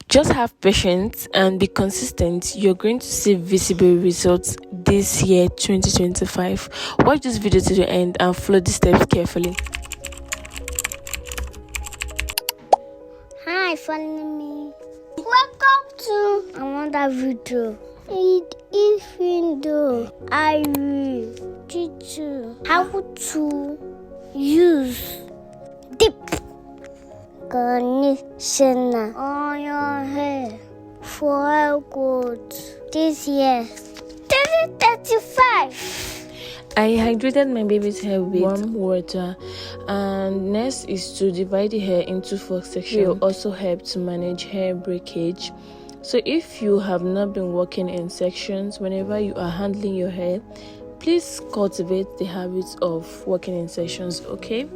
Just have patience and be consistent. You're going to see visible results this year 2025. Watch this video to the end and follow the steps carefully. Hi, follow me. Welcome to another video. Even though I will teach you how to use deep conditioner on your hair for good this year 2035. I hydrated my baby's hair with warm water, and next is to divide the hair into 4 sections. It will also help to manage hair breakage. So if you have not been working in sections, whenever you are handling your hair, please cultivate the habit of working in sections, okay?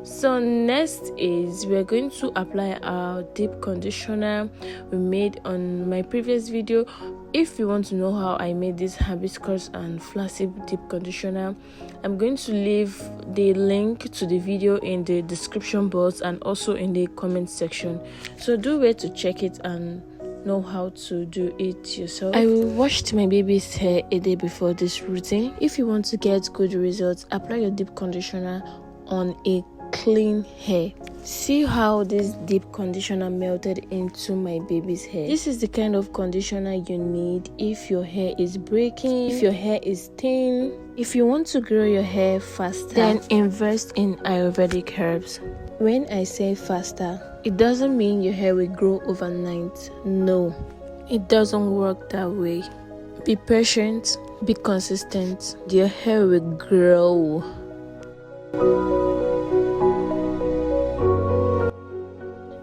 So next is we're going to apply our deep conditioner we made on my previous video. If you want to know how I made this hibiscus and flaxseed deep conditioner, I'm going to leave the link to the video in the description box and also in the comment section, so do wait to check it and know how to do it yourself. I washed my baby's hair a day before this routine. If you want to get good results, apply your deep conditioner on a clean hair. See how this deep conditioner melted into my baby's hair. This is the kind of conditioner you need if your hair is breaking, if your hair is thin, if you want to grow your hair faster, then invest in Ayurvedic herbs. When I say faster, it doesn't mean your hair will grow overnight. No, it doesn't work that way. Be patient, be consistent. Your hair will grow.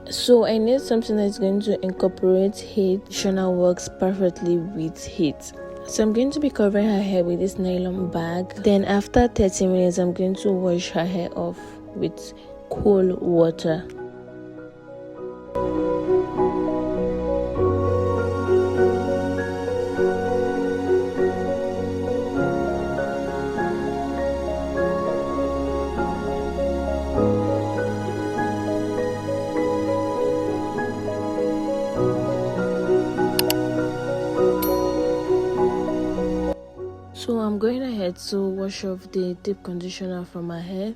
So I need something that's going to incorporate heat. Conditioner works perfectly with heat. So I'm going to be covering her hair with this nylon bag. Then after 30 minutes, I'm going to wash her hair off with cool water. So I'm going ahead to wash off the deep conditioner from my hair.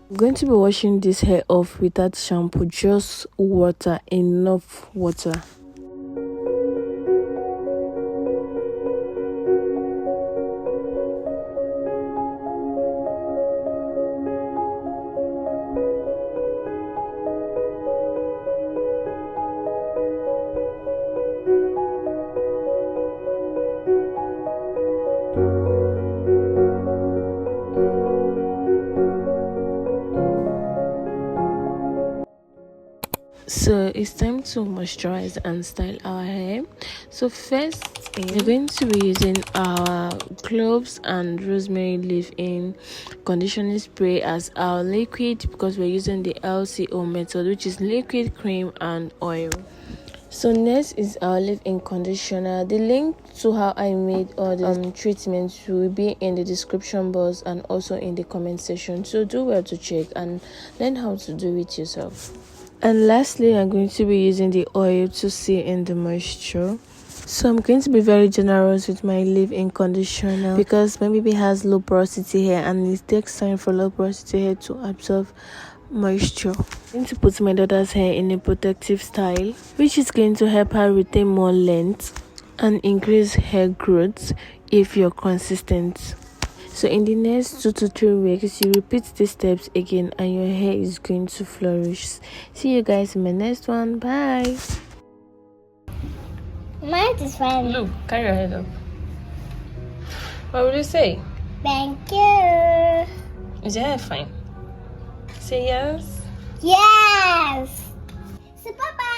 I'm going to be washing this hair off without shampoo, just water, enough water. So it's time to moisturize and style our hair. So first, we're going to be using our cloves and rosemary leave-in conditioning spray as our liquid, because we're using the LCO method, which is liquid, cream and oil. So next is our leave-in conditioner. The link to how I made all the treatments will be in the description box and also in the comment section, so do well to check and learn how to do it yourself. And lastly, I'm going to be using the oil to seal in the moisture. So I'm going to be very generous with my leave-in conditioner because my baby has low porosity hair and it takes time for low porosity hair to absorb moisture. I'm going to put my daughter's hair in a protective style, which is going to help her retain more length and increase hair growth if you're consistent. So in the next 2 to 3 weeks, you repeat these steps again and your hair is going to flourish. See you guys in my next one. Bye. Mine is fine. Look, carry your head up. What would you say? Thank you. Is your hair fine? Say yes. Yes. So bye-bye.